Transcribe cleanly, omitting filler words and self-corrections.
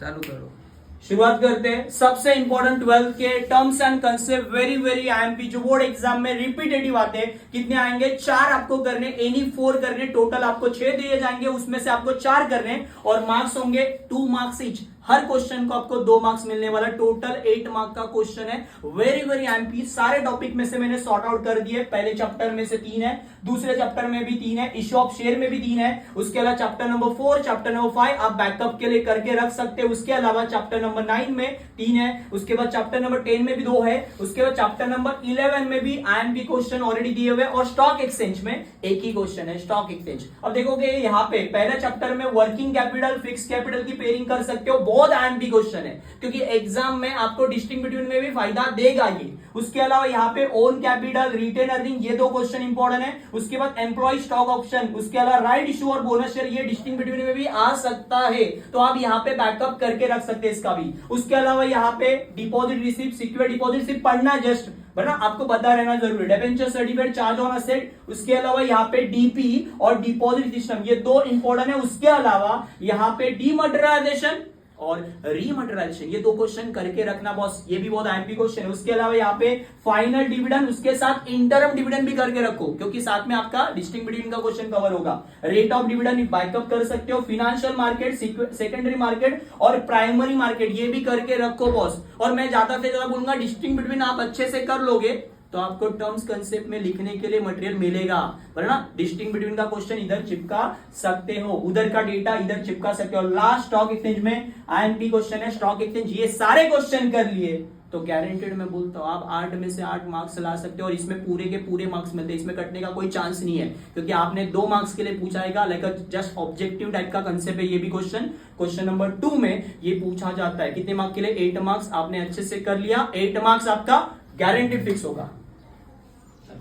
चालू करो। शुरुआत करते हैं। सबसे इंपॉर्टेंट 12th के terms and concept, very very IMP, जो बोर्ड एग्जाम में रिपीटेटिव आते हैं। कितने आएंगे? 4 आपको करने, एनी 4 करने, टोटल आपको 6 दिए जाएंगे, उसमें से आपको 4 करने और मार्क्स होंगे 2 मार्क्स ईच। हर क्वेश्चन को आपको 2 मार्क्स मिलने वाला, टोटल 8 मार्क का क्वेश्चन है। Very very IMP. सारे टॉपिक में से मैंने सॉर्ट आउट कर दिए। पहले चैप्टर में से 3 है, दूसरे चैप्टर में भी 3 है, इश्यू ऑफ शेयर में भी 3 है। उसके अलावा चैप्टर नंबर 4, चैप्टर नंबर 5 आप बैकअप के लिए करके रख सकते हैं। उसके अलावा चैप्टर नंबर 9 में 3 है, उसके बाद चैप्टर नंबर 10 में भी 2 है, उसके बाद चैप्टर नंबर 11 में भी आईएमपी क्वेश्चन ऑलरेडी दिए हुए, और स्टॉक एक्सचेंज में एक ही क्वेश्चन है, स्टॉक एक्सचेंज। अब देखोगे यहाँ पे पहले चैप्टर में वर्किंग कैपिटल, फिक्स कैपिटल की पेयरिंग कर सकते हो, बहुत आईएमपी क्वेश्चन है, क्योंकि एग्जाम में आपको डिस्टिंग बिटवीन में भी फायदा देगा ये। उसके अलावा यहाँ पे ओन कैपिटल, रिटेन अर्निंग, ये 2 क्वेश्चन इंपॉर्टेंट है। उसके बाद एम्प्लॉय स्टॉक ऑप्शन, उसके अलावा राइट इशू और बोनस शेयर, ये डिस्टिंग बिटवीन में भी आ सकता है, तो आप यहाँ पे बैकअप करके रख सकते हैं इसका भी। उसके अलावा यहाँ पे डिपॉजिट रिसीप्ट, सिक्योर डिपॉजिट सिर्फ पढ़ना जस्ट, वरना आपको पता रहना जरूरी। Debenture certificate, charge on asset, उसके अलावा यहाँ पे डीपी और डिपॉजिट सिस्टम, ये 2 इंपॉर्टेंट है। उसके अलावा यहाँ पे डीमटेरियलाइजेशन और रीमटेरियलाइजेशन, ये 2 क्वेश्चन करके रखना बॉस, ये भी बहुत आईएमपी क्वेश्चन है। उसके अलावा यहाँ पे फाइनल डिविडेंड, उसके साथ इंटरम डिविडेंड भी करके रखो, क्योंकि साथ में आपका डिस्टिंग बिटवीन का क्वेश्चन कवर होगा। रेट ऑफ डिविडेंड बैकअप कर सकते हो। फिनेंशियल मार्केट, सेकेंडरी मार्केट और प्राइमरी मार्केट, ये भी करके रखो बॉस। और मैं ज्यादा से ज्यादा बोलूंगा डिस्टिंग बिटवीन आप अच्छे से कर लोगे तो आपको टर्म्स कंसेप्ट में लिखने के लिए मटेरियल मिलेगा, वरना डिस्टिंग बिटवीन का क्वेश्चन इधर चिपका सकते हो, उधर का डेटा इधर चिपका सकते हो। लास्ट स्टॉक एक्सचेंज में आईएमपी क्वेश्चन है, स्टॉक एक्सचेंज। ये सारे क्वेश्चन कर लिए तो गारंटेड मैं बोलता हूं आप 8 में से 8 मार्क्स ला सकते हो, और इसमें पूरे के पूरे मार्क्स मिलते हैं, इसमें कटने का कोई चांस नहीं है, क्योंकि आपने 2 मार्क्स के लिए पूछाएगा, लाइक जस्ट ऑब्जेक्टिव टाइप का कंसेप्ट है ये भी क्वेश्चन। क्वेश्चन नंबर 2 में ये पूछा जाता है, कितने मार्क्स के लिए? 8 मार्क्स। आपने अच्छे से कर लिया, 8 मार्क्स आपका गारंटेड फिक्स होगा।